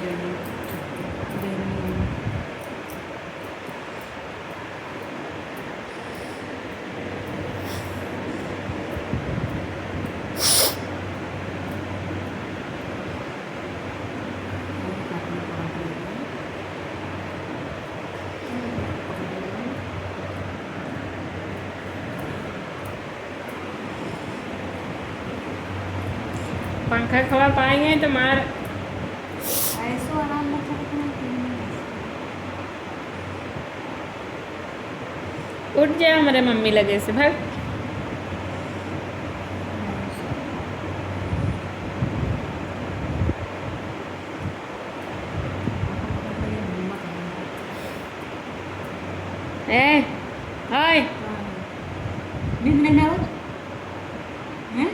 જોઈએ. पंखा खबर पाएंगे तो मार ऐसो आराम में चलते हैं। उठ जाए हमारे मम्मी लगे से भाग। ए हाय नींद नहीं आवे हैं?